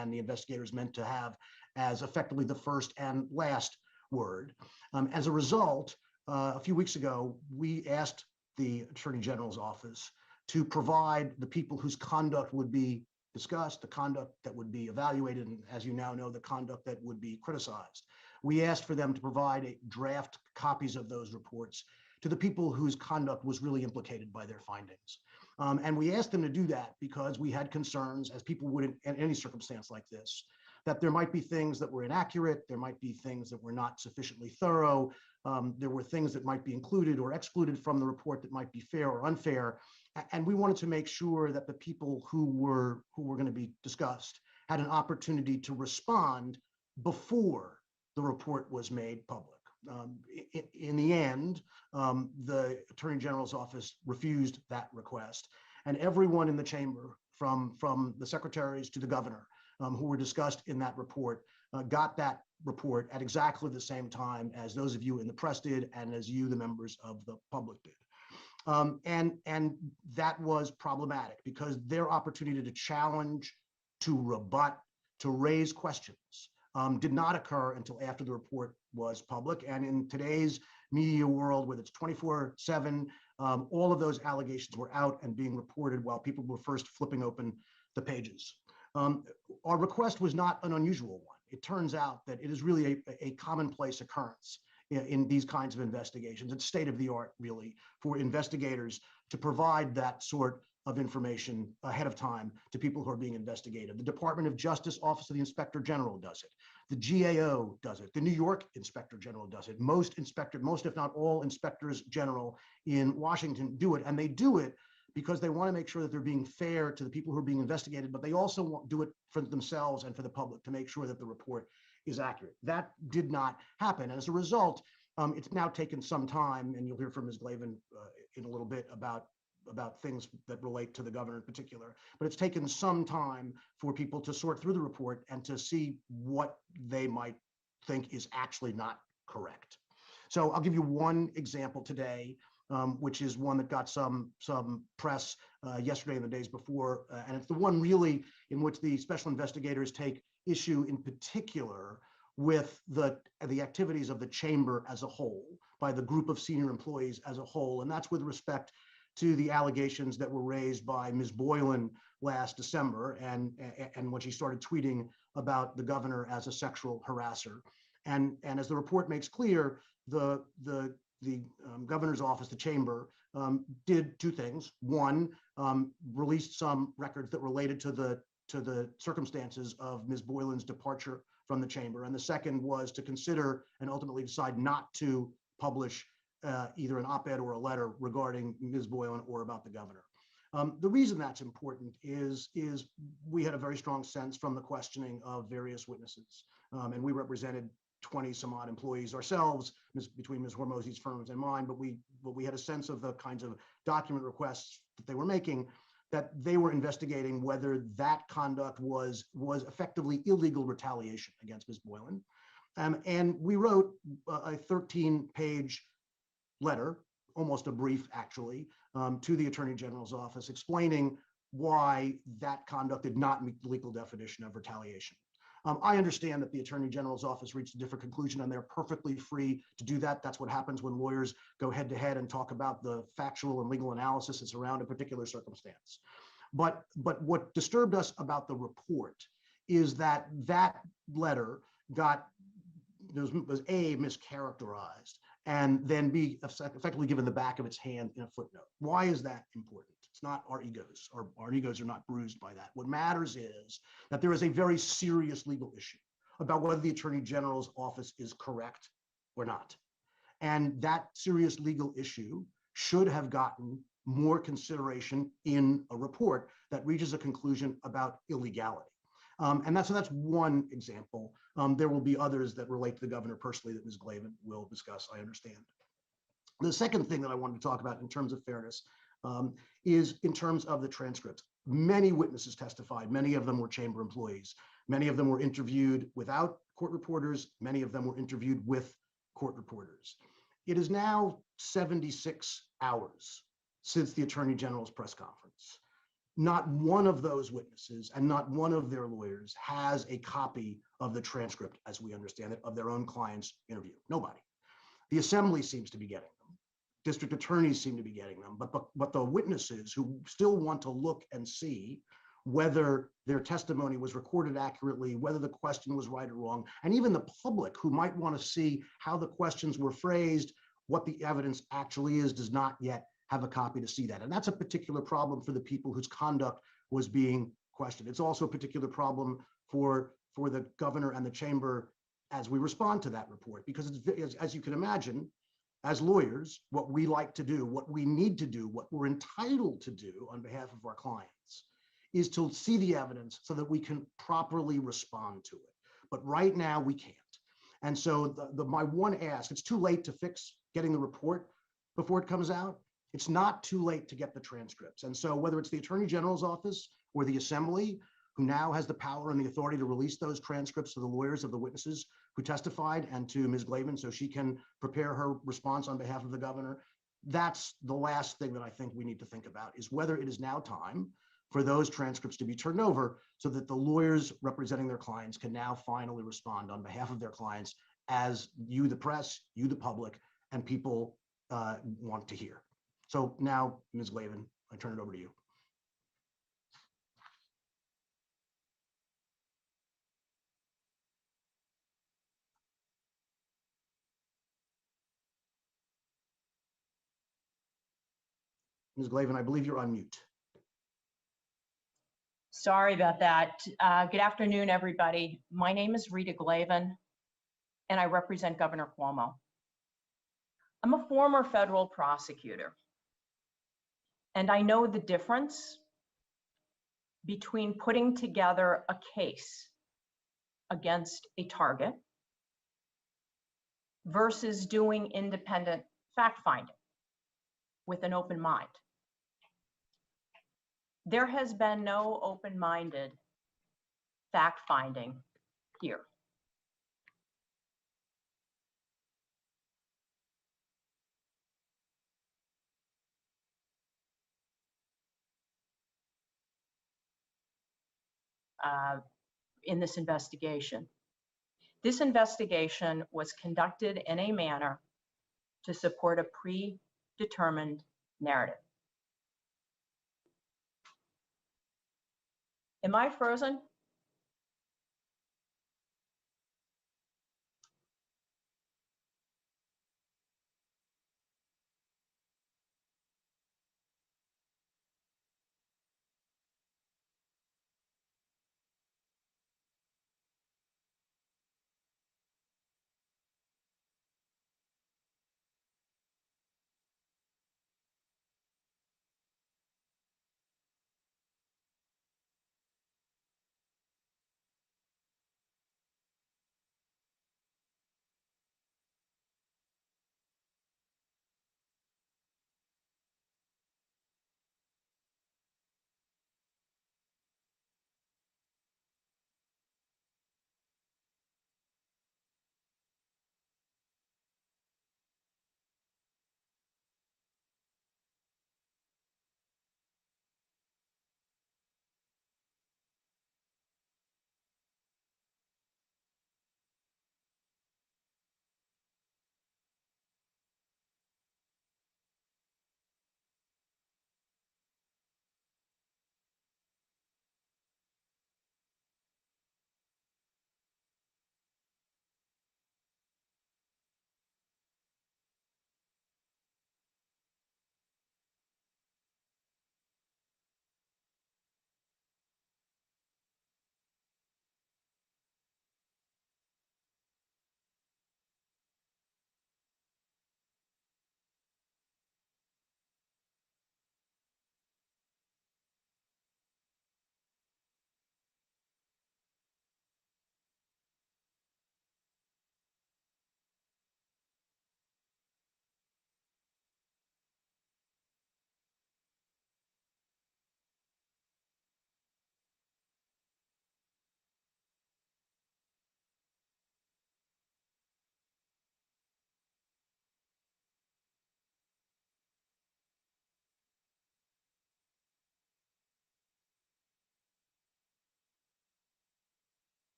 and the investigators meant to have as effectively the first and last word. As a result, a few weeks ago, we asked the Attorney General's office to provide the people whose conduct would be discussed, the conduct that would be evaluated, and as you now know, the conduct that would be criticized. We asked for them to provide draft copies of those reports to the people whose conduct was really implicated by their findings. And we asked them to do that because we had concerns, as people would in any circumstance like this, that there might be things that were inaccurate, there might be things that were not sufficiently thorough, there were things that might be included or excluded from the report that might be fair or unfair. And we wanted to make sure that the people who were going to be discussed had an opportunity to respond before the report was made public. In the end, the Attorney General's office refused that request, and everyone in the chamber, from the secretaries to the governor, who were discussed in that report, got that report at exactly the same time as those of you in the press did and as you, the members of the public, did. And that was problematic because their opportunity to challenge, to rebut, to raise questions did not occur until after the report was public. And in today's media world, where it's 24/7, all of those allegations were out and being reported while people were first flipping open the pages. Our request was not an unusual one. It turns out that it is really a commonplace occurrence in these kinds of investigations. It's state of the art, really, for investigators to provide that sort of information ahead of time to people who are being investigated. The Department of Justice Office of the Inspector General does it. The GAO does it. The New York Inspector General does it. Most if not all inspectors general in Washington do it, and they do it because they want to make sure that they're being fair to the people who are being investigated, but they also do it for themselves and for the public to make sure that the report is accurate. That did not happen. And as a result, it's now taken some time, and you'll hear from Ms. Glavin in a little bit about things that relate to the governor in particular, but it's taken some time for people to sort through the report and to see what they might think is actually not correct. So I'll give you one example today, which is one that got some press yesterday and the days before, and it's the one really in which the special investigators take issue in particular with the activities of the chamber as a whole, by the group of senior employees as a whole, and that's with respect to the allegations that were raised by Ms. Boylan last December, and when she started tweeting about the governor as a sexual harasser. And as the report makes clear, the governor's office, the chamber, did two things. One, released some records that related to the circumstances of Ms. Boylan's departure from the chamber. And the second was to consider and ultimately decide not to publish either an op-ed or a letter regarding Ms. Boylan or about the governor. The reason that's important is we had a very strong sense from the questioning of various witnesses, and we represented 20 some odd employees ourselves between Ms. Hormozi's firms and mine, but we had a sense of the kinds of document requests that they were making, that they were investigating whether that conduct was effectively illegal retaliation against Ms. Boylan. And we wrote a 13-page letter, almost a brief actually, to the Attorney General's office explaining why that conduct did not meet the legal definition of retaliation. I understand that the Attorney General's office reached a different conclusion, and they're perfectly free to do that. That's what happens when lawyers go head to head and talk about the factual and legal analysis that's around a particular circumstance. But what disturbed us about the report is that that letter was A, mischaracterized, and then B, effectively given the back of its hand in a footnote. Why is that important? It's not our egos, or our egos are not bruised by that. What matters is that there is a very serious legal issue about whether the Attorney General's office is correct or not. And that serious legal issue should have gotten more consideration in a report that reaches a conclusion about illegality. And that's one example. There will be others that relate to the governor personally that Ms. Glavin will discuss, I understand. The second thing that I wanted to talk about in terms of fairness is in terms of the transcripts. Many witnesses testified. Many of them were chamber employees. Many of them were interviewed without court reporters. Many of them were interviewed with court reporters. It is now 76 hours since the Attorney General's press conference. Not one of those witnesses and not one of their lawyers has a copy of the transcript, as we understand it, of their own client's interview. Nobody. The assembly seems to be getting them. District attorneys seem to be getting them, but the witnesses who still want to look and see whether their testimony was recorded accurately, whether the question was right or wrong, and even the public who might want to see how the questions were phrased, what the evidence actually is, does not yet have a copy to see that. And that's a particular problem for the people whose conduct was being questioned. It's also a particular problem for the governor and the chamber as we respond to that report, because it's, as you can imagine, as lawyers, what we like to do, what we need to do, what we're entitled to do on behalf of our clients is to see the evidence so that we can properly respond to it. But right now we can't. And so my one ask, it's too late to fix getting the report before it comes out. It's not too late to get the transcripts. And so whether it's the Attorney General's office or the Assembly, who now has the power and the authority to release those transcripts to the lawyers of the witnesses who testified and to Ms. Glavin so she can prepare her response on behalf of the governor, that's the last thing that I think we need to think about, is whether it is now time for those transcripts to be turned over so that the lawyers representing their clients can now finally respond on behalf of their clients as you, the press, you, the public, and people want to hear. So now, Ms. Glavin, I turn it over to you. Ms. Glavin, I believe you're on mute. Sorry about that. Good afternoon, everybody. My name is Rita Glavin, and I represent Governor Cuomo. I'm a former federal prosecutor, and I know the difference between putting together a case against a target versus doing independent fact-finding with an open mind. There has been no open-minded fact-finding here. In this investigation. This investigation was conducted in a manner to support a predetermined narrative. Am I frozen?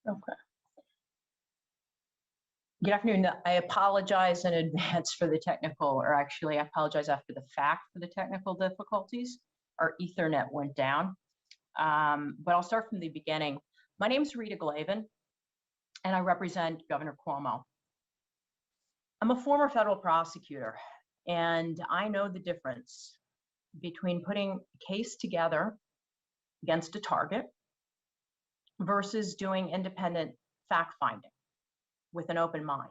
Okay. Good afternoon. I apologize in advance for the technical, or actually I apologize after the fact for the technical difficulties. Our Ethernet went down, but I'll start from the beginning. My name is Rita Glavin, and I represent Governor Cuomo. I'm a former federal prosecutor, and I know the difference between putting a case together against a target versus doing independent fact-finding with an open mind.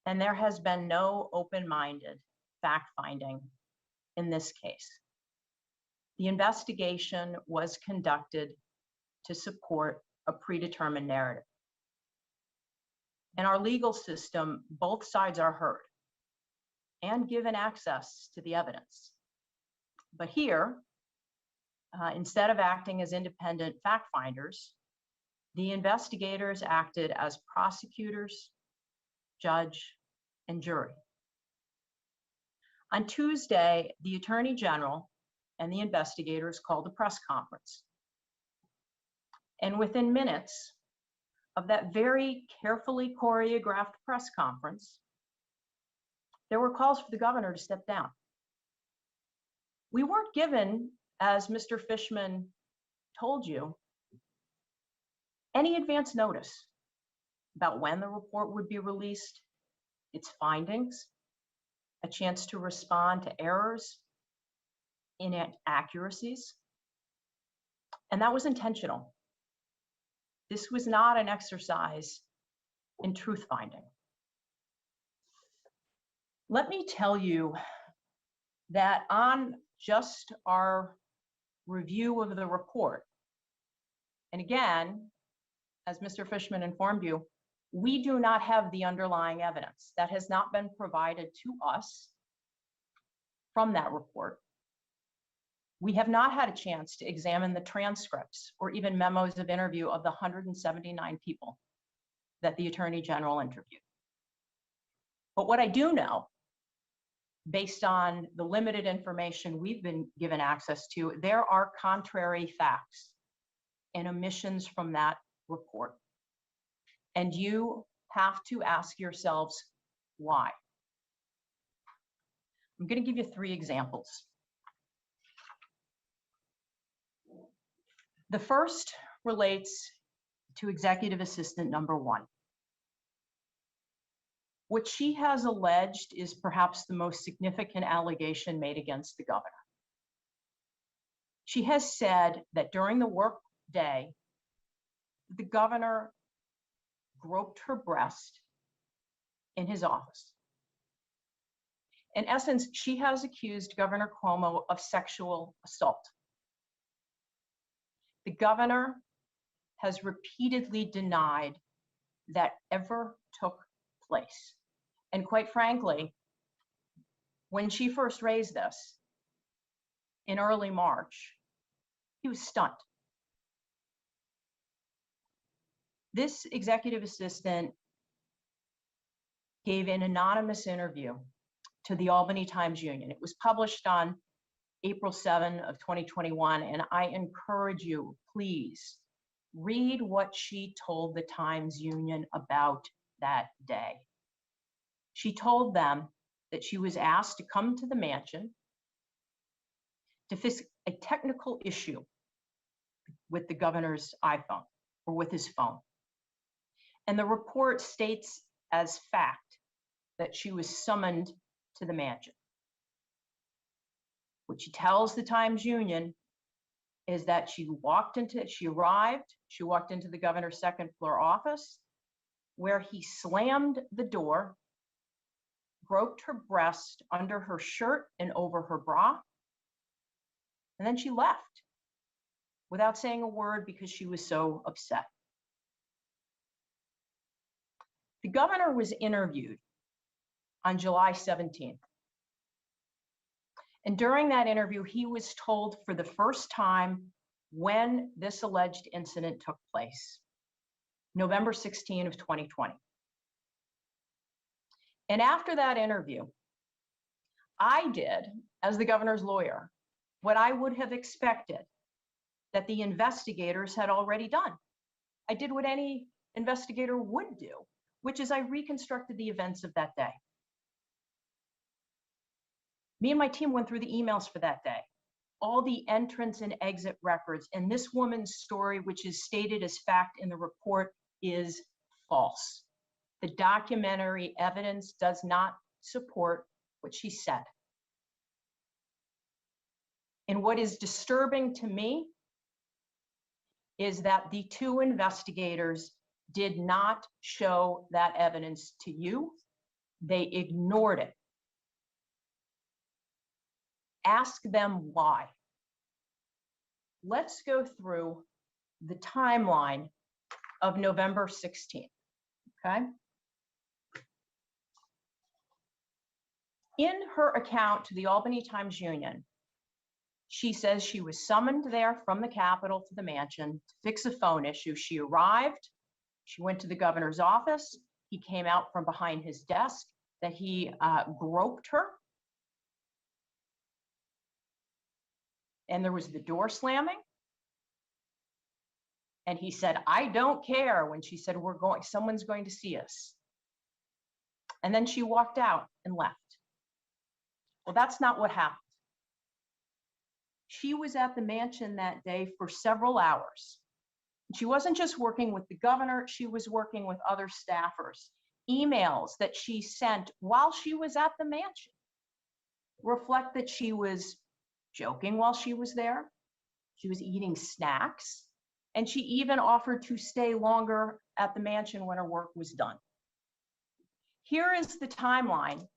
And there has been no open-minded fact-finding in this case. The investigation was conducted to support a predetermined narrative. In our legal system, both sides are heard and given access to the evidence. But here, instead of acting as independent fact-finders, the investigators acted as prosecutors, judge, and jury. On Tuesday, the Attorney General and the investigators called a press conference. And within minutes of that very carefully choreographed press conference, there were calls for the governor to step down. We weren't given, as Mr. Fishman told you, any advance notice about when the report would be released, its findings, a chance to respond to errors, inaccuracies, and that was intentional. This was not an exercise in truth finding. Let me tell you that on just our review of the report, and again, as Mr. Fishman informed you, we do not have the underlying evidence. That has not been provided to us from that report. We have not had a chance to examine the transcripts or even memos of interview of the 179 people that the Attorney General interviewed. But what I do know, based on the limited information we've been given access to, there are contrary facts and omissions from that report. And you have to ask yourselves why. I'm going to give you 3 examples. The first relates to Executive Assistant number 1. What she has alleged is perhaps the most significant allegation made against the governor. She has said that during the work day, the governor groped her breast in his office. In essence, she has accused Governor Cuomo of sexual assault. The governor has repeatedly denied that ever took place. And quite frankly, when she first raised this in early March, he was stunned. This executive assistant gave an anonymous interview to the Albany Times-Union. It was published on April 7 of 2021, and I encourage you, please, read what she told the Times-Union about that day. She told them that she was asked to come to the mansion to fix a technical issue with the governor's iPhone, or with his phone. And the report states as fact that she was summoned to the mansion. What she tells the Times-Union is that she walked into the governor's second floor office, where he slammed the door, groped her breast under her shirt and over her bra, and then she left without saying a word because she was so upset. The governor was interviewed on July 17th. And during that interview, he was told for the first time when this alleged incident took place, November 16 of 2020. And after that interview, I did, as the governor's lawyer, what I would have expected that the investigators had already done. I did what any investigator would do, which is I reconstructed the events of that day. Me and my team went through the emails for that day, all the entrance and exit records, and this woman's story, which is stated as fact in the report, is false. The documentary evidence does not support what she said. And what is disturbing to me is that the two investigators did not show that evidence to you. They ignored it. Ask them why. Let's go through the timeline of November 16th, okay? In her account to the Albany Times-Union, she says she was summoned there from the Capitol to the mansion to fix a phone issue. She arrived, she went to the governor's office, he came out from behind his desk, that he groped her, and there was the door slamming. And he said, "I don't care," when she said, someone's going to see us. And then she walked out and left. Well, that's not what happened. She was at the mansion that day for several hours. She wasn't just working with the governor, she was working with other staffers. Emails that she sent while she was at the mansion reflect that she was joking while she was there. She was eating snacks, and she even offered to stay longer at the mansion when her work was done. Here is the timeline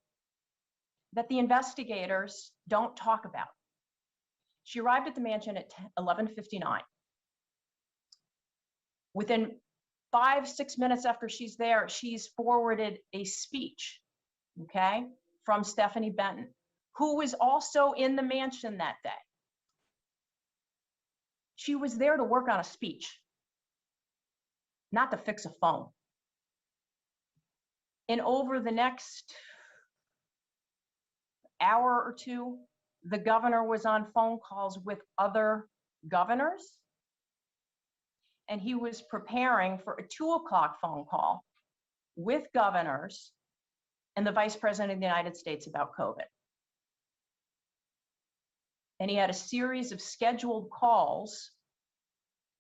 that the investigators don't talk about. She arrived at the mansion at 11:59. Within 5-6 minutes after she's there, she's forwarded a speech, okay, from Stephanie Benton, who was also in the mansion that day. She was there to work on a speech, not to fix a phone. And over the next hour or two, the governor was on phone calls with other governors, and he was preparing for a 2 o'clock phone call with governors and the Vice President of the United States about COVID. And he had a series of scheduled calls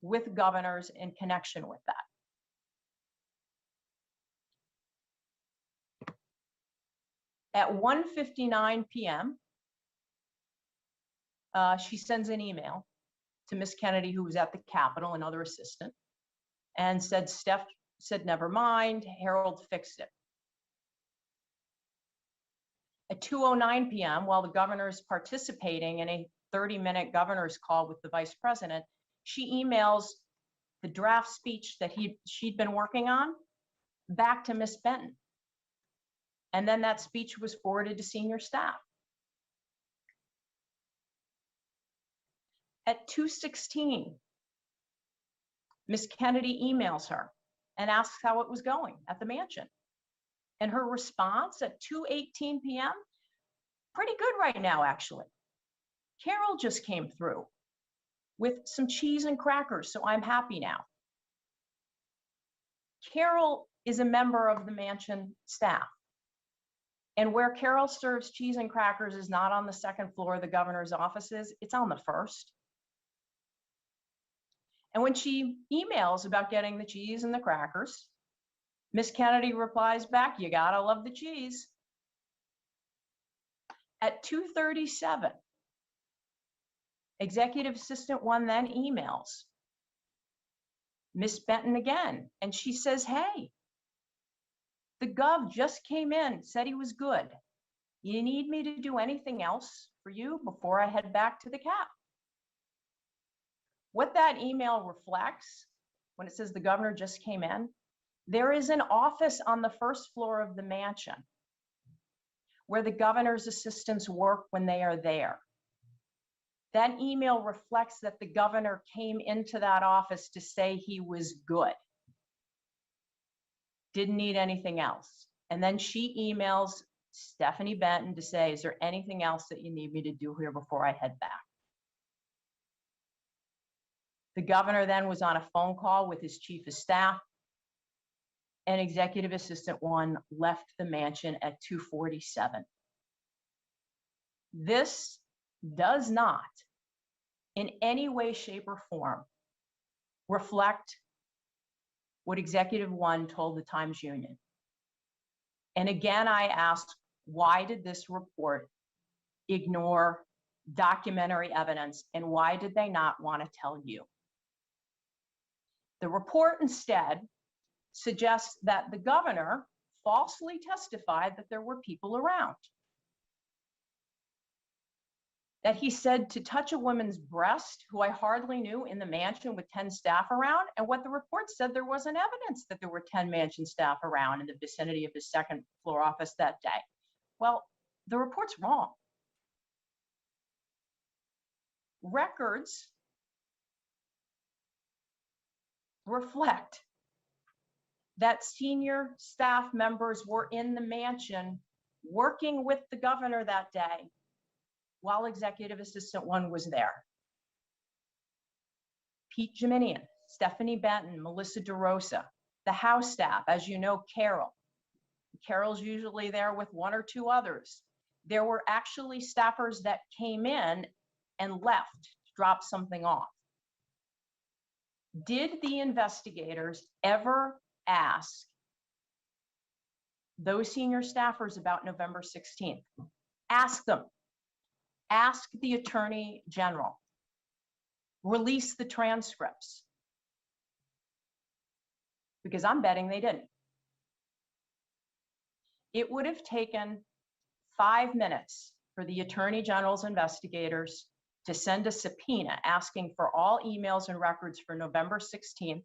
with governors in connection with that. At 1:59 p.m., she sends an email to Miss Kennedy, who was at the Capitol, another assistant, and said, Steph said, never mind, Harold fixed it. At 2:09 p.m., while the governor is participating in a 30-minute governor's call with the vice president, she emails the draft speech that she'd been working on back to Miss Benton. And then that speech was forwarded to senior staff. At 2:16, Miss Kennedy emails her and asks how it was going at the mansion. And her response at 2:18 p.m., pretty good right now, actually. Carol just came through with some cheese and crackers, so I'm happy now. Carol is a member of the mansion staff. And where Carol serves cheese and crackers is not on the second floor of the governor's offices, it's on the first. And when she emails about getting the cheese and the crackers, Miss Kennedy replies back, you gotta love the cheese. At 2:37, Executive Assistant 1 then emails Miss Benton again, and she says, hey, the gov just came in, said he was good. You need me to do anything else for you before I head back to the Cap? What that email reflects, when it says the governor just came in, there is an office on the first floor of the mansion where the governor's assistants work when they are there. That email reflects that the governor came into that office to say he was good. Didn't need anything else. And then she emails Stephanie Benton to say, is there anything else that you need me to do here before I head back? The governor then was on a phone call with his chief of staff, and Executive Assistant 1 left the mansion at 2:47. This does not in any way, shape, or form reflect what Executive 1 told the Times Union. And again, I ask, why did this report ignore documentary evidence, and why did they not want to tell you? The report instead suggests that the governor falsely testified that there were people around, that he said to touch a woman's breast who I hardly knew in the mansion with 10 staff around, and what the report said, there wasn't evidence that there were 10 mansion staff around in the vicinity of his second floor office that day. Well, the report's wrong. Records reflect that senior staff members were in the mansion working with the governor that day while Executive Assistant 1 was there. Pete Jiminian, Stephanie Benton, Melissa DeRosa, the house staff, as you know, Carol. Carol's usually there with one or two others. There were actually staffers that came in and left to drop something off. Did the investigators ever ask those senior staffers about November 16th? Ask them. Ask the Attorney General. Release the transcripts. Because I'm betting they didn't. It would have taken 5 minutes for the Attorney General's investigators to send a subpoena asking for all emails and records for November 16th,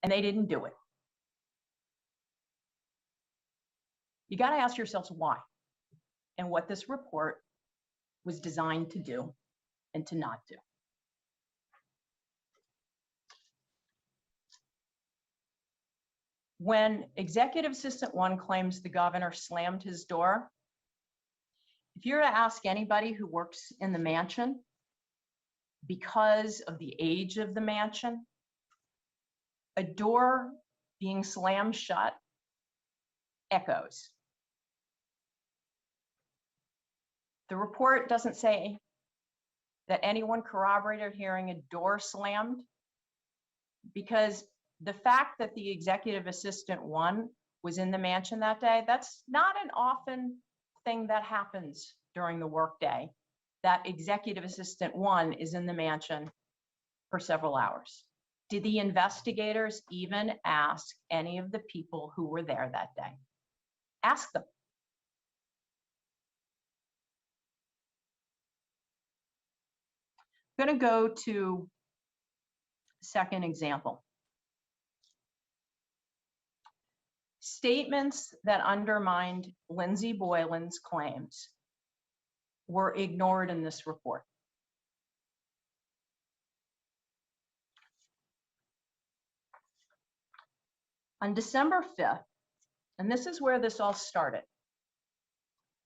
and they didn't do it. You got to ask yourselves why and what this report was designed to do and to not do. When Executive Assistant 1 claims the governor slammed his door, if you're to ask anybody who works in the mansion, because of the age of the mansion, a door being slammed shut echoes. The report doesn't say that anyone corroborated hearing a door slammed, because the fact that the Executive Assistant 1 was in the mansion that day, that's not an often thing that happens during the workday, that Executive Assistant 1 is in the mansion for several hours. Did the investigators even ask any of the people who were there that day? Ask them. I'm going to go to second example. Statements that undermined Lindsey Boylan's claims were ignored in this report. On December 5th, and this is where this all started,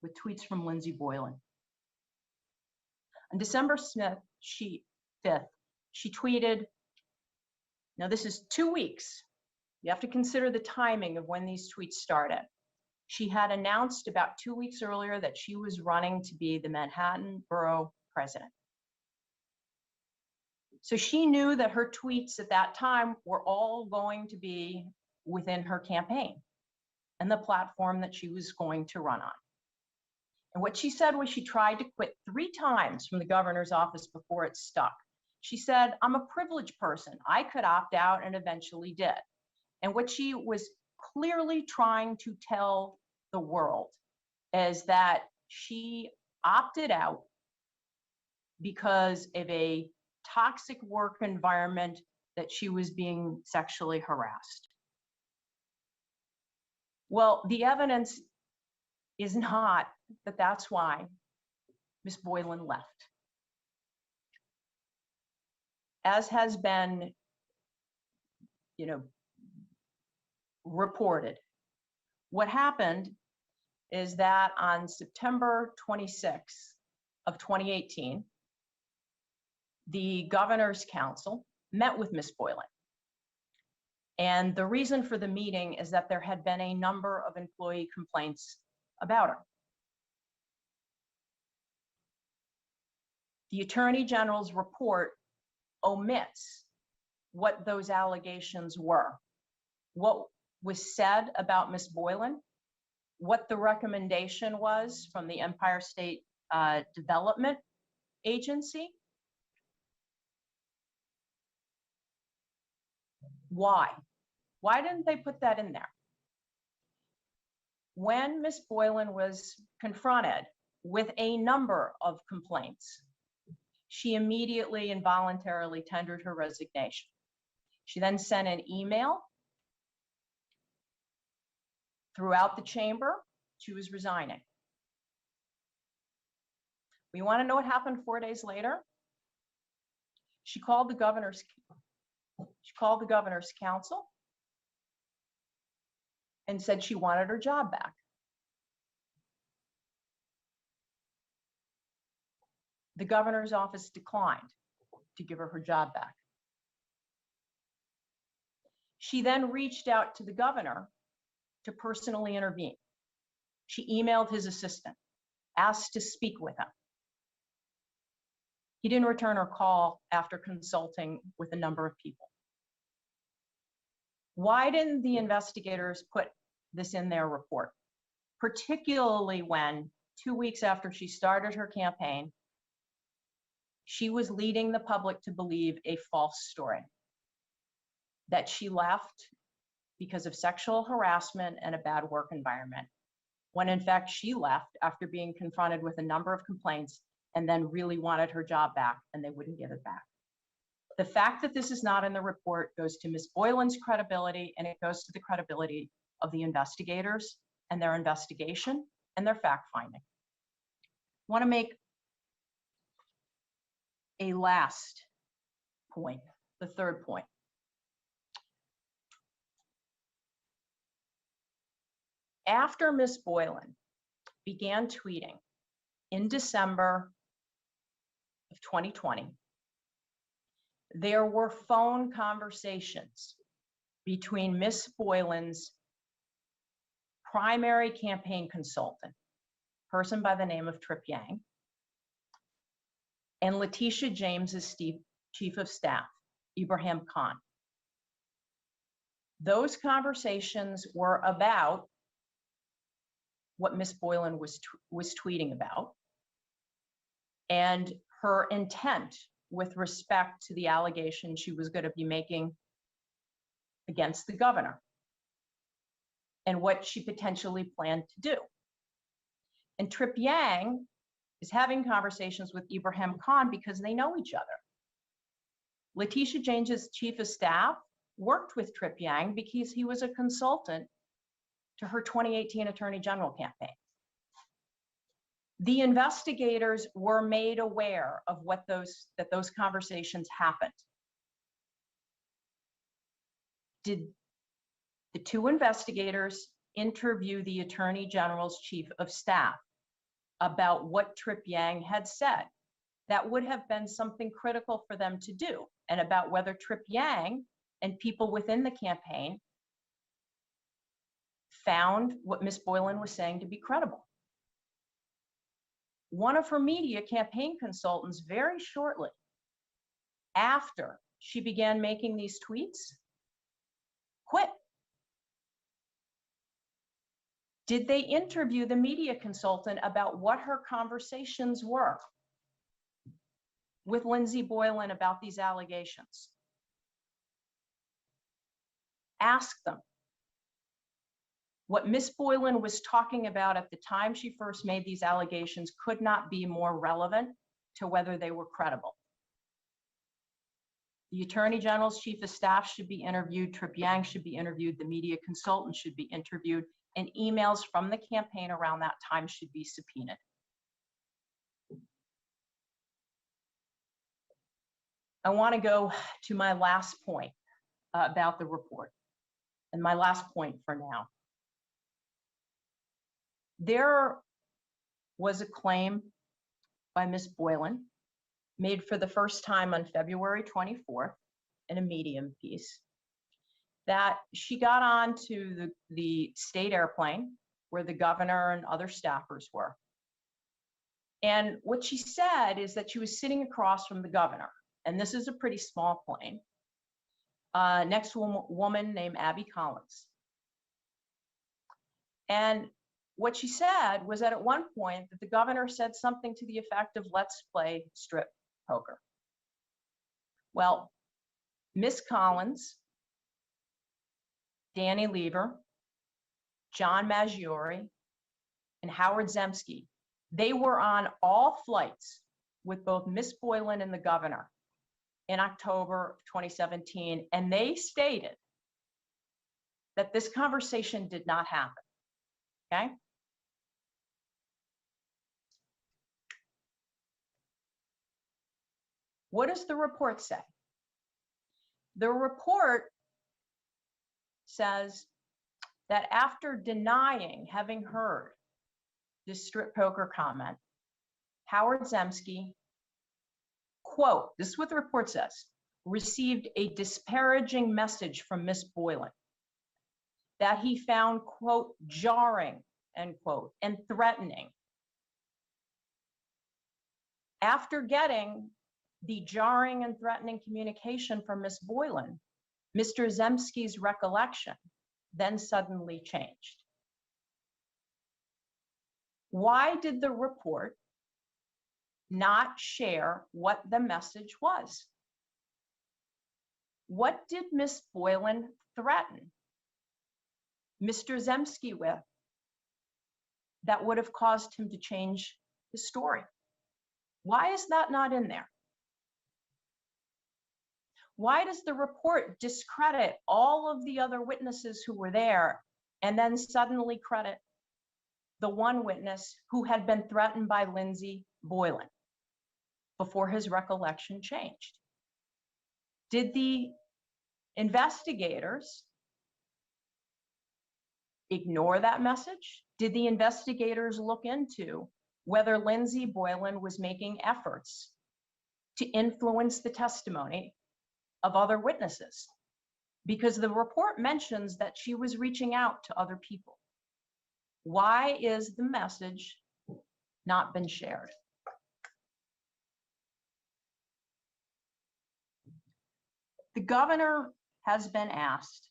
with tweets from Lindsey Boylan. On December 5th, she tweeted, now this is 2 weeks. You have to consider the timing of when these tweets started. She had announced about 2 weeks earlier that she was running to be the Manhattan Borough President. So she knew that her tweets at that time were all going to be within her campaign and the platform that she was going to run on. And what she said was she tried to quit 3 times from the governor's office before it stuck. She said, I'm a privileged person. I could opt out, and eventually did. And what she was clearly trying to tell the world is that she opted out because of a toxic work environment that she was being sexually harassed. Well, the evidence is not that that's why Ms. Boylan left. As has been, reported, what happened is that on September 26th of 2018, the governor's council met with Ms. Boylan. And the reason for the meeting is that there had been a number of employee complaints about her. The Attorney General's report omits what those allegations were, what was said about Ms. Boylan, what the recommendation was from the Empire State Development Agency. Why? Why didn't they put that in there? When Ms. Boylan was confronted with a number of complaints, she immediately and voluntarily tendered her resignation. She then sent an email throughout the chamber. She was resigning. We want to know what happened 4 days later? She called the governor's council and said she wanted her job back. The governor's office declined to give her job back. She then reached out to the governor to personally intervene. She emailed his assistant, asked to speak with him. He didn't return her call after consulting with a number of people. Why didn't the investigators put this in their report? Particularly when 2 weeks after she started her campaign, she was leading the public to believe a false story, that she left because of sexual harassment and a bad work environment, when in fact she left after being confronted with a number of complaints and then really wanted her job back and they wouldn't give it back. The fact that this is not in the report goes to Ms. Boylan's credibility, and it goes to the credibility of the investigators and their investigation and their fact-finding. I want to make a last point, the third point. After Ms. Boylan began tweeting in December of 2020, there were phone conversations between Ms. Boylan's primary campaign consultant, a person by the name of Trip Yang, and Letitia James's chief of staff, Ibrahim Khan. Those conversations were about what Ms. Boylan was tweeting about and her intent with respect to the allegation she was going to be making against the governor and what she potentially planned to do. And Trip Yang is having conversations with Ibrahim Khan because they know each other. Letitia James's chief of staff worked with Trip Yang because he was a consultant to her 2018 Attorney General campaign. The investigators were made aware of that those conversations happened. Did the two investigators interview the Attorney General's chief of staff about what Trip Yang had said? That would have been something critical for them to do, and about whether Trip Yang and people within the campaign found what Ms. Boylan was saying to be credible. One of her media campaign consultants, very shortly after she began making these tweets, quit. Did they interview the media consultant about what her conversations were with Lindsey Boylan about these allegations? Ask them. What Ms. Boylan was talking about at the time she first made these allegations could not be more relevant to whether they were credible. The Attorney General's chief of staff should be interviewed, Trip Yang should be interviewed, the media consultant should be interviewed, and emails from the campaign around that time should be subpoenaed. I want to go to my last point about the report, and my last point for now. There was a claim by Ms. Boylan made for the first time on February 24th in a Medium piece, that she got onto the state airplane where the governor and other staffers were. And what she said is that she was sitting across from the governor, and this is a pretty small plane, next to a woman named Abby Collins. And what she said was that at one point that the governor said something to the effect of, "Let's play strip poker." Well, Miss Collins, Danny Lever, John Maggiore, and Howard Zemsky, they were on all flights with both Miss Boylan and the governor in October of 2017, and they stated that this conversation did not happen, okay? What does the report say? The report says that after denying having heard this strip poker comment, Howard Zemsky, quote, this is what the report says, received a disparaging message from Miss Boylan that he found, quote, jarring, end quote, and threatening. After getting the jarring and threatening communication from Miss Boylan, Mr. Zemsky's recollection then suddenly changed. Why did the report not share what the message was? What did Miss Boylan threaten Mr. Zemsky with that would have caused him to change his story? Why is that not in there? Why does the report discredit all of the other witnesses who were there and then suddenly credit the one witness who had been threatened by Lindsey Boylan before his recollection changed? Did the investigators ignore that message? Did the investigators look into whether Lindsey Boylan was making efforts to influence the testimony of other witnesses? Because the report mentions that she was reaching out to other people. Why is the message not been shared? The governor has been asked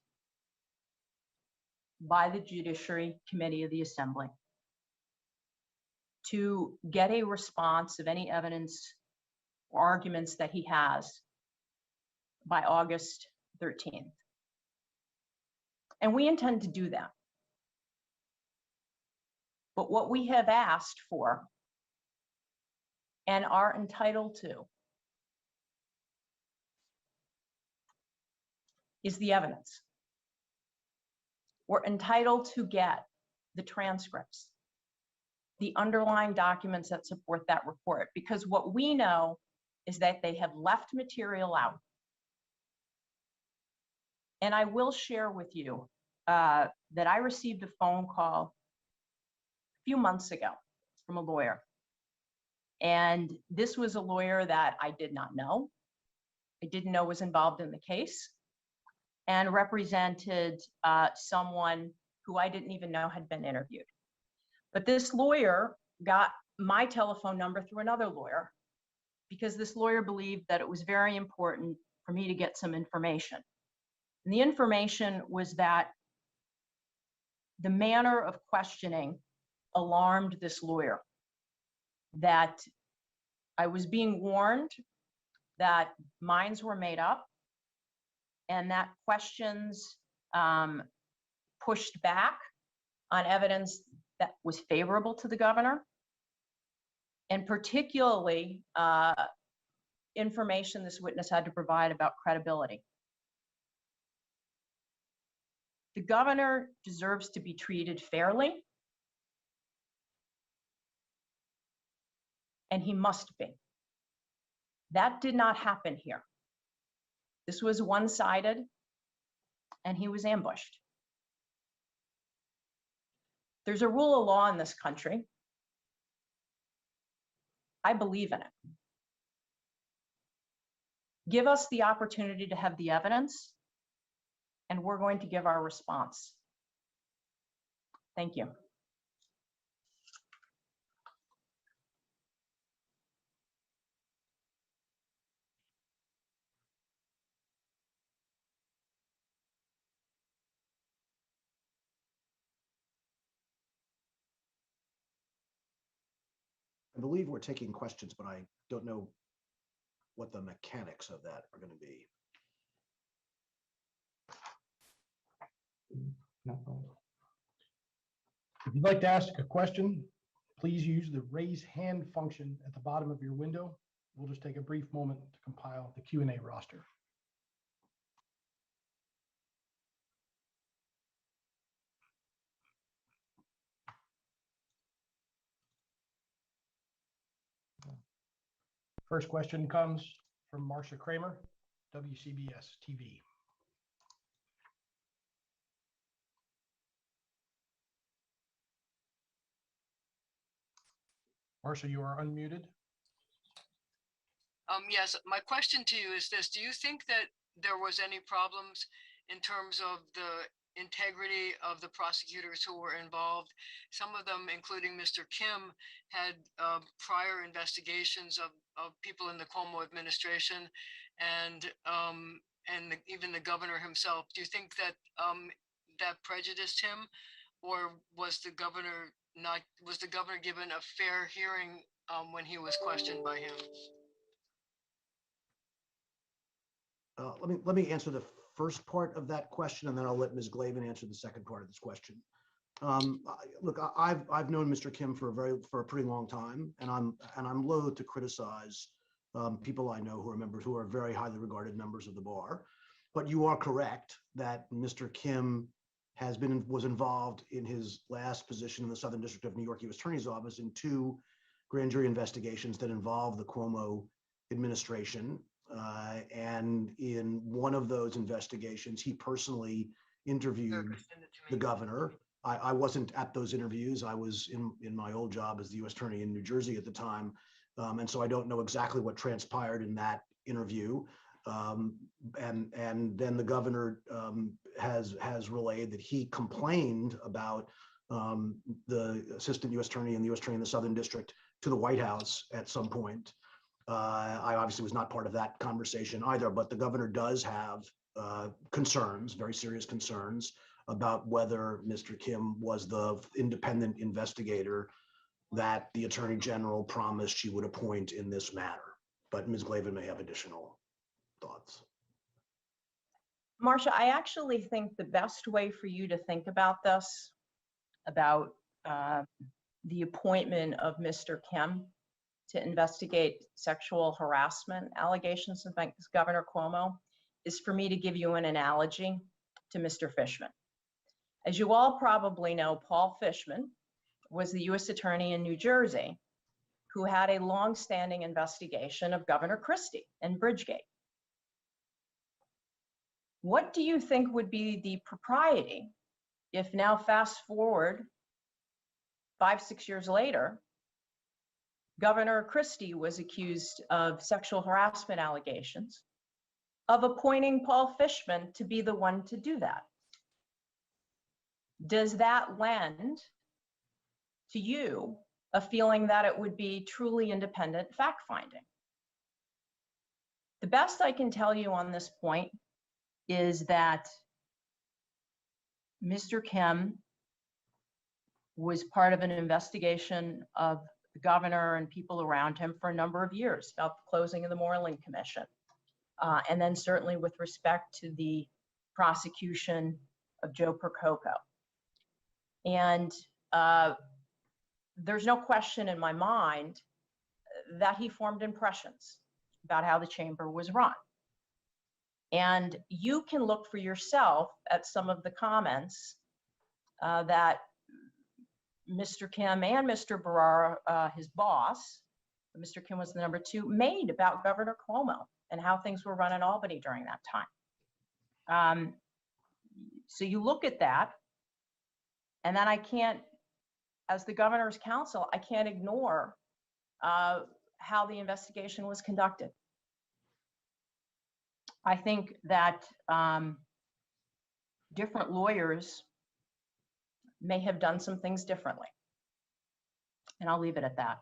by the Judiciary Committee of the Assembly to get a response of any evidence or arguments that he has by August 13th. And we intend to do that. But what we have asked for and are entitled to is the evidence. We're entitled to get the transcripts, the underlying documents that support that report, because what we know is that they have left material out. And I will share with you that I received a phone call a few months ago from a lawyer. And this was a lawyer that I did not know. I didn't know was involved in the case and represented someone who I didn't even know had been interviewed. But this lawyer got my telephone number through another lawyer because this lawyer believed that it was very important for me to get some information. And the information was that the manner of questioning alarmed this lawyer, that I was being warned that minds were made up and that questions pushed back on evidence that was favorable to the governor, and particularly information this witness had to provide about credibility. The governor deserves to be treated fairly, and he must be. That did not happen here. This was one-sided, and he was ambushed. There's a rule of law in this country. I believe in it. Give us the opportunity to have the evidence, and we're going to give our response. Thank you. I believe we're taking questions, but I don't know what the mechanics of that are going to be. If you'd like to ask a question, please use the raise hand function at the bottom of your window. We'll just take a brief moment to compile the Q&A roster. First question comes from Marcia Kramer, WGRZ-TV. Marcia, you are unmuted. Yes, my question to you is this: do you think that there was any problems in terms of the integrity of the prosecutors who were involved? Some of them, including Mr. Kim, had prior investigations of people in the Cuomo administration, and even the governor himself. Do you think that that prejudiced him, or was the governor given a fair hearing when he was questioned by him? Let me answer the first part of that question, and then I'll let Ms. Glavin answer the second part of this question. Look, I've known Mr. Kim for a pretty long time, and I'm loath to criticize people I know who are members, who are very highly regarded members of the bar. But you are correct that Mr. Kim was involved in his last position in the Southern District of New York U.S. Attorney's Office in 2 grand jury investigations that involved the Cuomo administration. And in one of those investigations, he personally interviewed the governor. I wasn't at those interviews. I was in my old job as the U.S. Attorney in New Jersey at the time. And so I don't know exactly what transpired in that interview. And then the governor has relayed that he complained about the assistant U.S. Attorney and the U.S. Attorney in the Southern District to the White House at some point. I obviously was not part of that conversation either, but the governor does have concerns, very serious concerns, about whether Mr. Kim was the independent investigator that the Attorney General promised she would appoint in this matter. But Ms. Glavin may have additional thoughts. Marcia, I actually think the best way for you to think about this, about the appointment of Mr. Kim to investigate sexual harassment allegations against Governor Cuomo, is for me to give you an analogy to Mr. Fishman. As you all probably know, Paul Fishman was the U.S. Attorney in New Jersey who had a long-standing investigation of Governor Christie and Bridgegate. What do you think would be the propriety if now fast forward 5-6 years later, Governor Christie was accused of sexual harassment allegations, of appointing Paul Fishman to be the one to do that? Does that lend to you a feeling that it would be truly independent fact-finding? The best I can tell you on this point is that Mr. Kim was part of an investigation of the governor and people around him for a number of years about the closing of the Moreland Commission. And then certainly with respect to the prosecution of Joe Percoco. And there's no question in my mind that he formed impressions about how the chamber was run. And you can look for yourself at some of the comments that Mr. Kim and Mr. Barara, his boss, Mr. Kim was the number 2, made about Governor Cuomo and how things were run in Albany during that time. So you look at that, and then I can't, as the governor's counsel, I can't ignore how the investigation was conducted. I think that different lawyers may have done some things differently. And I'll leave it at that.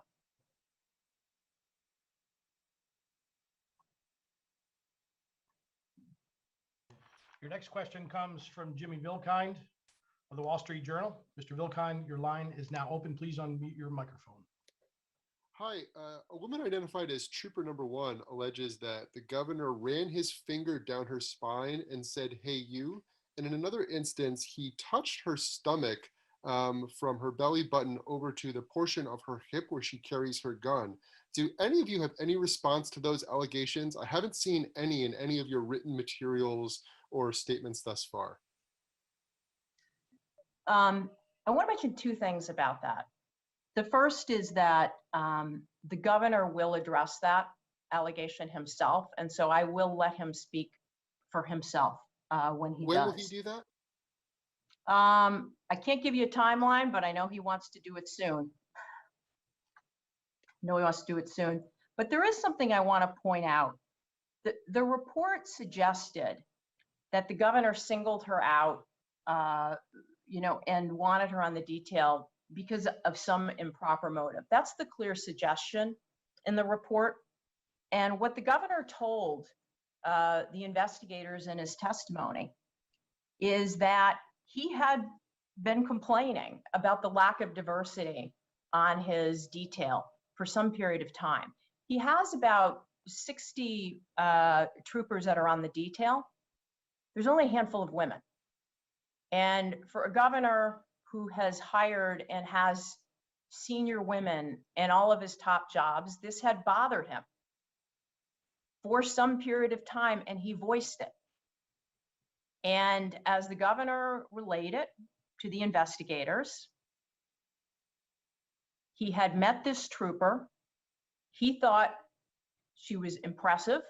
Your next question comes from Jimmy Vilkind of the Wall Street Journal. Mr. Vilkind, your line is now open. Please unmute your microphone. Hi, a woman identified as Trooper Number 1 alleges that the governor ran his finger down her spine and said, "Hey, you." And in another instance, he touched her stomach from her belly button over to the portion of her hip where she carries her gun. Do any of you have any response to those allegations? I haven't seen any in any of your written materials or statements thus far. I want to mention two things about that. The first is that the governor will address that allegation himself, and so I will let him speak for himself when he does. When will he do that? I can't give you a timeline, but I know he wants to do it soon. But there is something I want to point out. The report suggested that the governor singled her out, and wanted her on the detail because of some improper motive. That's the clear suggestion in the report. And what the governor told the investigators in his testimony is that he had been complaining about the lack of diversity on his detail for some period of time. He has about 60 troopers that are on the detail. There's only a handful of women. And for a governor who has hired and has senior women in all of his top jobs, this had bothered him for some period of time, and he voiced it. And as the governor relayed it to the investigators, he had met this trooper. He thought she was impressive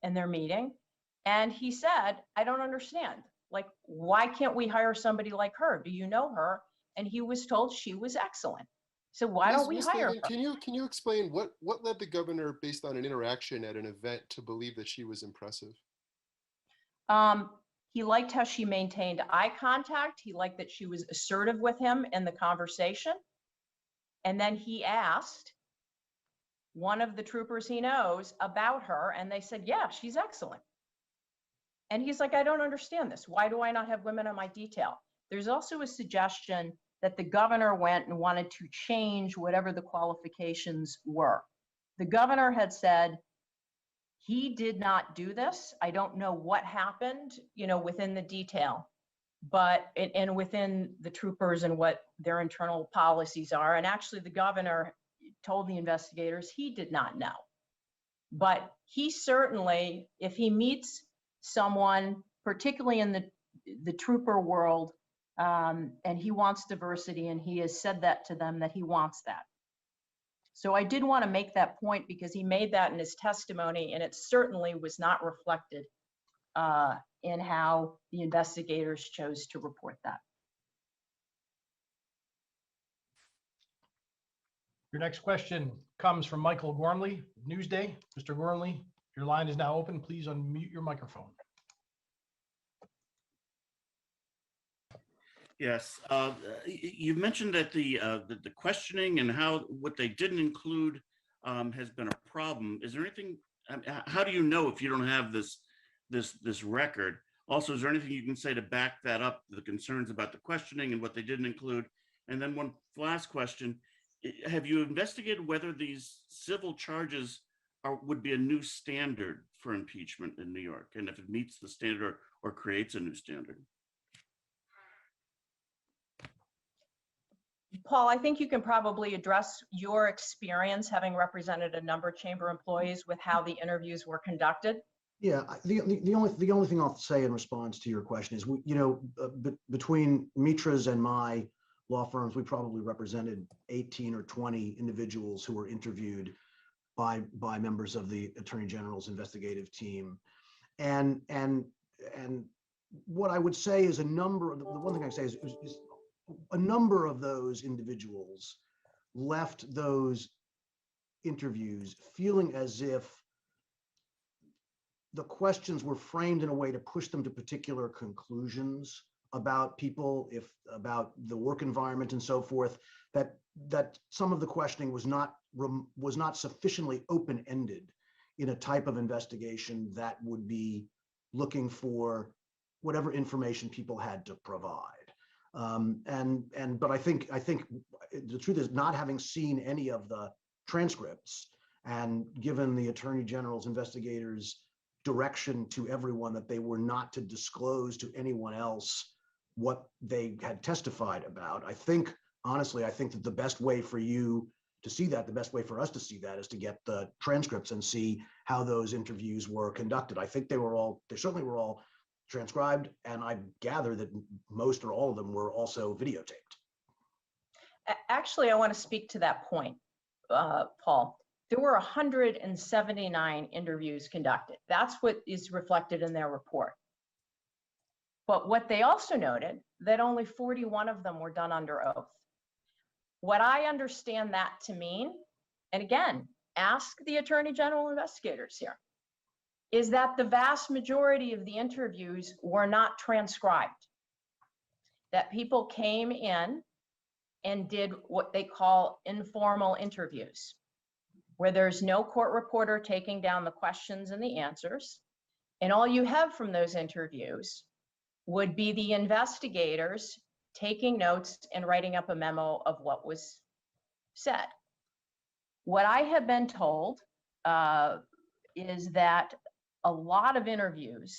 in their meeting. And he said, "I don't understand. Like, why can't we hire somebody like her? Do you know her?" And he was told she was excellent. So why don't we hire her? Can you explain what led the governor, based on an interaction at an event, to believe that she was impressive? He liked how she maintained eye contact. He liked that she was assertive with him in the conversation. And then he asked one of the troopers he knows about her, and they said, "Yeah, she's excellent." And he's like, "I don't understand this. Why do I not have women on my detail?" There's also a suggestion that the governor went and wanted to change whatever the qualifications were. The governor had said he did not do this. I don't know what happened, within the detail, but and within the troopers and what their internal policies are. And actually, the governor told the investigators he did not know. But he certainly, if he meets someone, particularly in the trooper world, and he wants diversity, and he has said that to them, that he wants that. So I did want to make that point because he made that in his testimony, and it certainly was not reflected in how the investigators chose to report that. Your next question comes from Michael Gormley, Newsday. Mr. Gormley, your line is now open. Please unmute your microphone. Yes, you mentioned that the questioning and what they didn't include has been a problem. Is there anything? How do you know if you don't have this record? Also, is there anything you can say to back that up? The concerns about the questioning and what they didn't include. And then one last question: have you investigated whether these civil charges would be a new standard for impeachment in New York, and if it meets the standard or creates a new standard? Paul, I think you can probably address your experience having represented a number of chamber employees with how the interviews were conducted. Yeah, the only thing I'll say in response to your question is, between Mitra's and my law firms, we probably represented 18 or 20 individuals who were interviewed by members of the Attorney General's investigative team, and what I would say is the one thing I say is a number of those individuals left those interviews feeling as if the questions were framed in a way to push them to particular conclusions about people, about the work environment and so forth, that some of the questioning was not sufficiently open-ended in a type of investigation that would be looking for whatever information people had to provide. But I think the truth is, not having seen any of the transcripts, and given the Attorney General's investigators' direction to everyone that they were not to disclose to anyone else what they had testified about, honestly, I think that the best way for you to see that, the best way for us to see that, is to get the transcripts and see how those interviews were conducted. I think they certainly were all transcribed, and I gather that most or all of them were also videotaped. Actually, I want to speak to that point, Paul. There were 179 interviews conducted. That's what is reflected in their report. But what they also noted, that only 41 of them were done under oath. What I understand that to mean, and again, ask the Attorney General investigators here, is that the vast majority of the interviews were not transcribed. That people came in and did what they call informal interviews, where there's no court reporter taking down the questions and the answers. And all you have from those interviews would be the investigators taking notes and writing up a memo of what was said. What I have been told is that a lot of interviews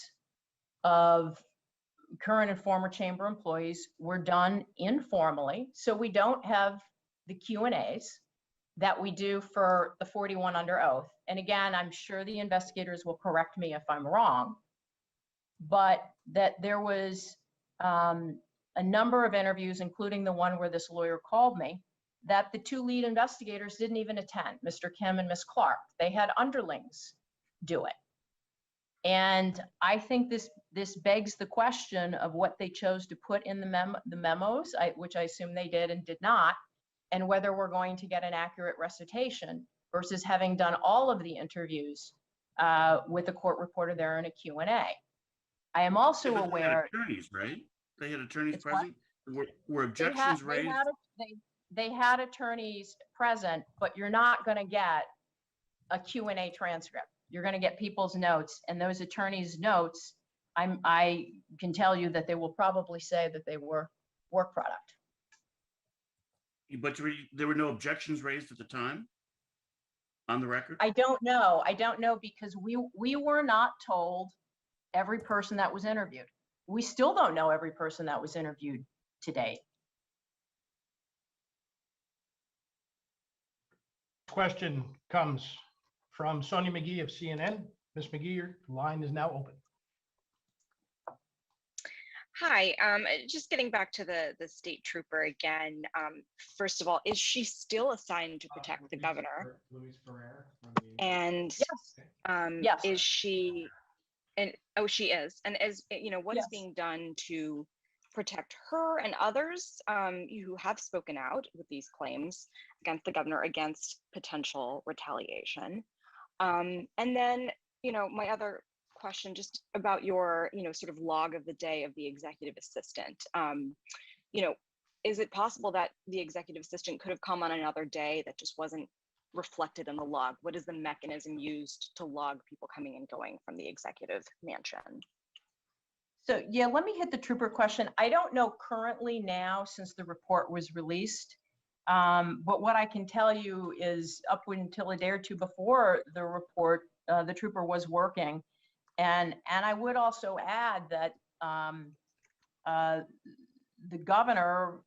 of current and former chamber employees were done informally, so we don't have the Q&As that we do for the 41 under oath. And again, I'm sure the investigators will correct me if I'm wrong, but that there was a number of interviews, including the one where this lawyer called me, that the two lead investigators didn't even attend, Mr. Kim and Ms. Clark. They had underlings do it. And I think this begs the question of what they chose to put in the memos, which I assume they did and did not, and whether we're going to get an accurate recitation versus having done all of the interviews with a court reporter there in a Q&A. I am also aware. They had attorneys, right? They had attorneys It's present. Were objections raised? They had attorneys present, but you're not going to get a Q&A transcript. You're going to get people's notes, and those attorneys' notes, I can tell you that they will probably say that they were work product. But there were no objections raised at the time on the record? I don't know. I don't know, because we were not told every person that was interviewed. We still don't know every person that was interviewed to date. Question comes from Sonia McGee of CNN. Ms. McGee, your line is now open. Hi, just getting back to the state trooper again. First of all, is she still assigned to protect the governor? And Yes. Is she, and oh, she is. And as you know, what is being done to protect her and others who have spoken out with these claims against the governor, against potential retaliation? And then, my other question, just about your, sort of log of the day of the executive assistant. Is it possible that the executive assistant could have come on another day that just wasn't reflected in the log? What is the mechanism used to log people coming and going from the executive mansion? So yeah, let me hit the trooper question. I don't know currently now, since the report was released, but what I can tell you is up until a day or two before the report, the trooper was working. And I would also add that the governor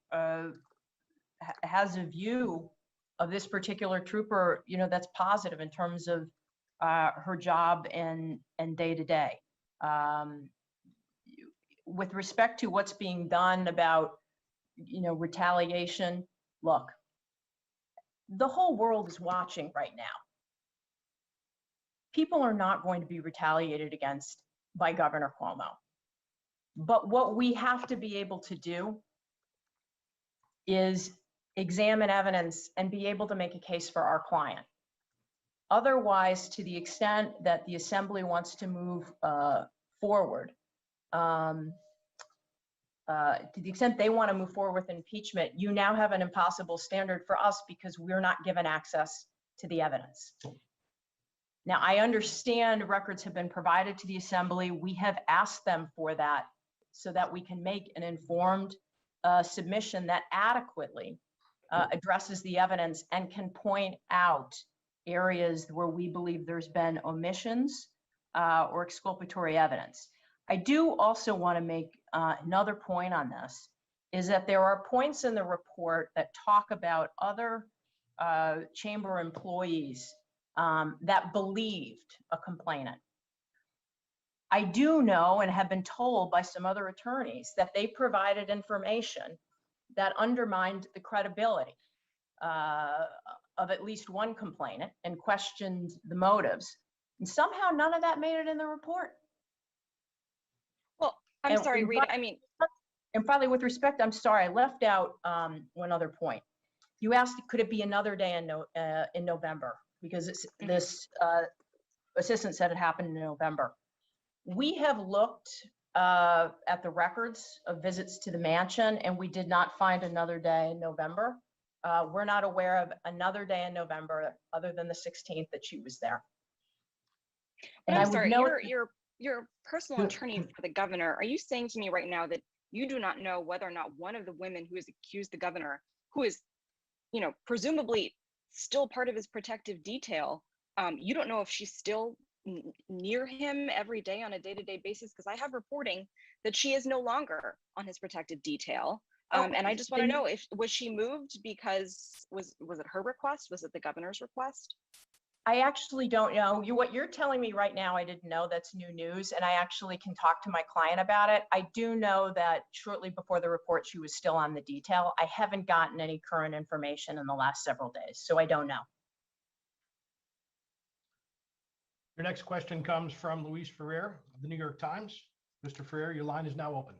has a view of this particular trooper, that's positive in terms of her job and day to day. With respect to what's being done about, retaliation, look, the whole world is watching right now. People are not going to be retaliated against by Governor Cuomo. But what we have to be able to do is examine evidence and be able to make a case for our client. Otherwise, to the extent that the Assembly wants to move forward, to the extent they want to move forward with impeachment, you now have an impossible standard for us because we're not given access to the evidence. Now, I understand records have been provided to the Assembly. We have asked them for that so that we can make an informed submission that adequately addresses the evidence and can point out areas where we believe there's been omissions or exculpatory evidence. I do also want to make another point on this, is that there are points in the report that talk about other chamber employees that believed a complainant. I do know and have been told by some other attorneys that they provided information that undermined the credibility of at least one complainant and questioned the motives. And somehow none of that made it in the report. Well, I'm sorry, Rita, I mean. And finally, with respect, I'm sorry, I left out one other point. You asked, could it be another day in November? Because this assistant said it happened in November. We have looked at the records of visits to the mansion, and we did not find another day in November. We're not aware of another day in November other than the 16th that she was there. But I'm sorry, your personal attorney for the governor, are you saying to me right now that you do not know whether or not one of the women who has accused the governor, who is, you know, presumably still part of his protective detail, you don't know if she's still near him every day on a day-to-day basis? Because I have reporting that she is no longer on his protective detail. And I just want to know, if was she moved because was it her request? Was it the governor's request? I actually don't know. What you're telling me right now, I didn't know. That's new news, and I actually can talk to my client about it. I do know that shortly before the report, she was still on the detail. I haven't gotten any current information in the last several days, so I don't know. Your next question comes from Luis Ferrer of the New York Times. Mr. Ferrer, your line is now open.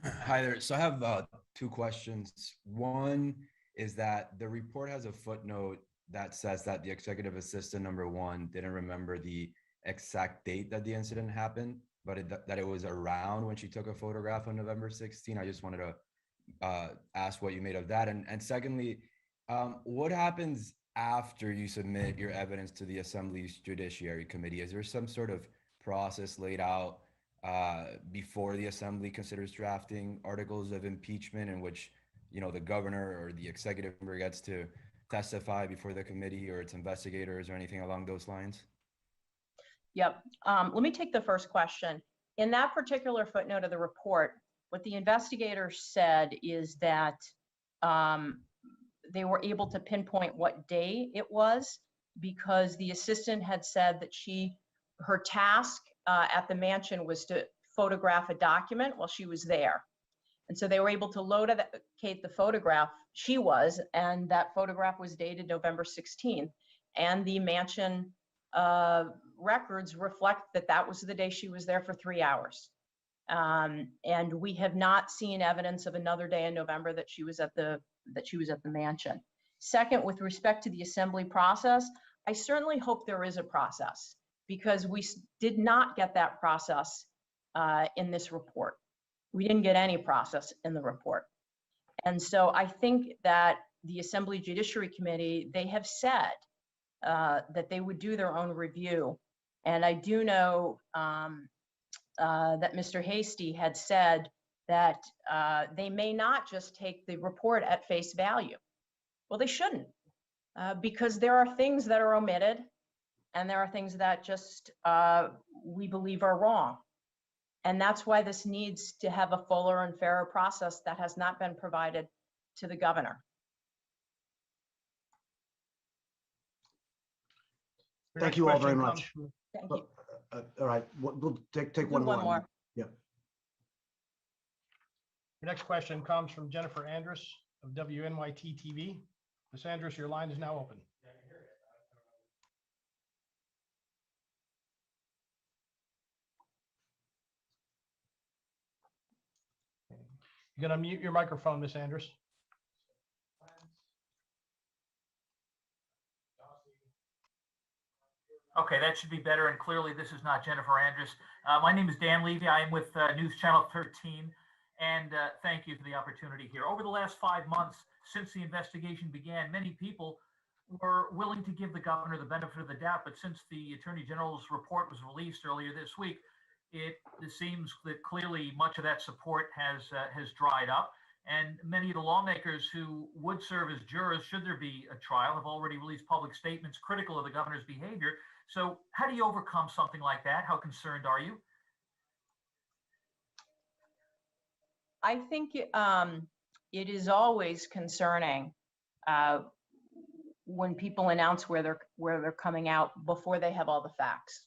Hi there. So I have two questions. One is that the report has a footnote that says that the executive assistant #1 didn't remember the exact date that the incident happened, but that it was around when she took a photograph on November 16. I just wanted to ask what you made of that. And secondly, what happens after you submit your evidence to the Assembly's Judiciary Committee? Is there some sort of process laid out before the Assembly considers drafting articles of impeachment in which, you know, the governor or the executive member gets to testify before the committee or its investigators or anything along those lines? Yep. Let me take the first question. In that particular footnote of the report, what the investigators said is that they were able to pinpoint what day it was because the assistant had said that her task at the mansion was to photograph a document while she was there. And so they were able to locate the photograph and that photograph was dated November 16th. And the mansion records reflect that that was the day she was there for 3 hours. And we have not seen evidence of another day in November that she was at the mansion. Second, with respect to the Assembly process, I certainly hope there is a process because we did not get that process in this report. We didn't get any process in the report. And so I think that the Assembly Judiciary Committee, they have said that they would do their own review. And I do know that Mr. Hastie had said that they may not just take the report at face value. Well, they shouldn't, because there are things that are omitted and there are things that just we believe are wrong. And that's why this needs to have a fuller and fairer process that has not been provided to the governor. Thank you all very much. Thank you. All right, we'll take one more. Yeah. Your next question comes from Jennifer Andrus of WNYT-TV. Ms. Andrus, your line is now open. You can unmute your microphone, Ms. Andrus. Okay, that should be better. And clearly, this is not Jennifer Andrus. My name is Dan Levy. I am with News Channel 13. And thank you for the opportunity here. Over the last 5 months since the investigation began, many people were willing to give the governor the benefit of the doubt. But since the Attorney General's report was released earlier this week, it seems that clearly much of that support has dried up. And many of the lawmakers who would serve as jurors, should there be a trial, have already released public statements critical of the governor's behavior. So how do you overcome something like that? How concerned are you? I think it is always concerning when people announce where they're coming out before they have all the facts.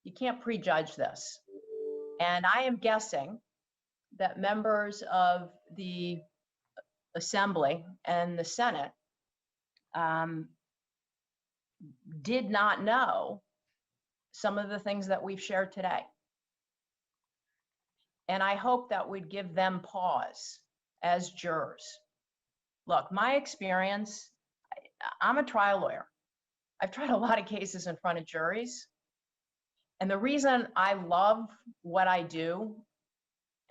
You can't prejudge this. And I am guessing that members of the Assembly and the Senate did not know some of the things that we've shared today. And I hope that would give them pause as jurors. Look, my experience, I'm a trial lawyer. I've tried a lot of cases in front of juries. And the reason I love what I do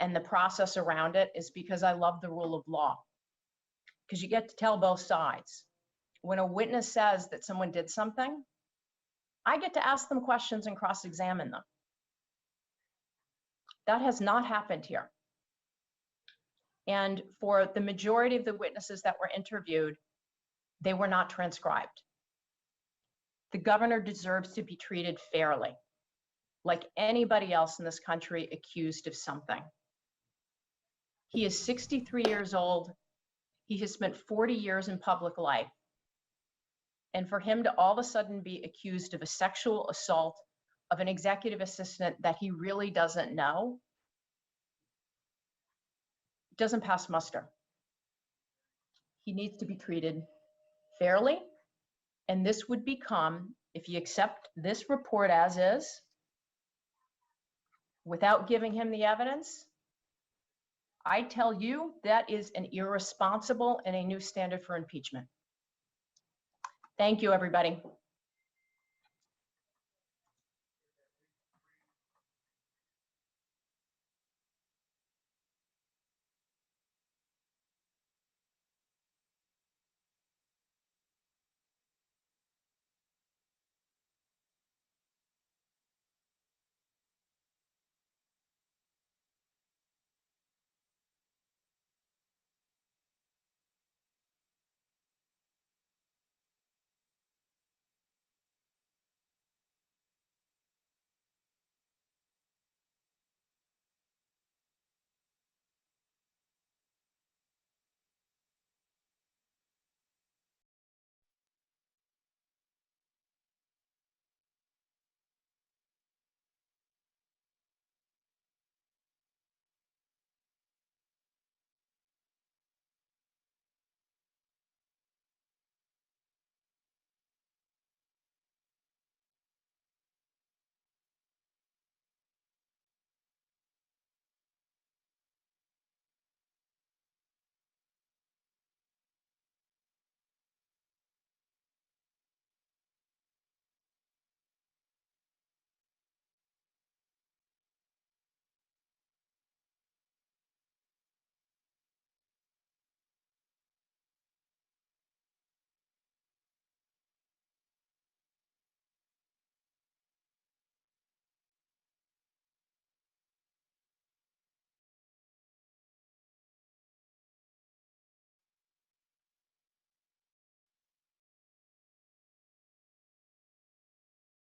and the process around it is because I love the rule of law. Because you get to tell both sides. When a witness says that someone did something, I get to ask them questions and cross-examine them. That has not happened here. And for the majority of the witnesses that were interviewed, they were not transcribed. The governor deserves to be treated fairly, like anybody else in this country accused of something. He is 63 years old. He has spent 40 years in public life. And for him to all of a sudden be accused of a sexual assault of an executive assistant that he really doesn't know, doesn't pass muster. He needs to be treated fairly. And this would become, if you accept this report as is, without giving him the evidence, I tell you, that is an irresponsible and a new standard for impeachment. Thank you, everybody.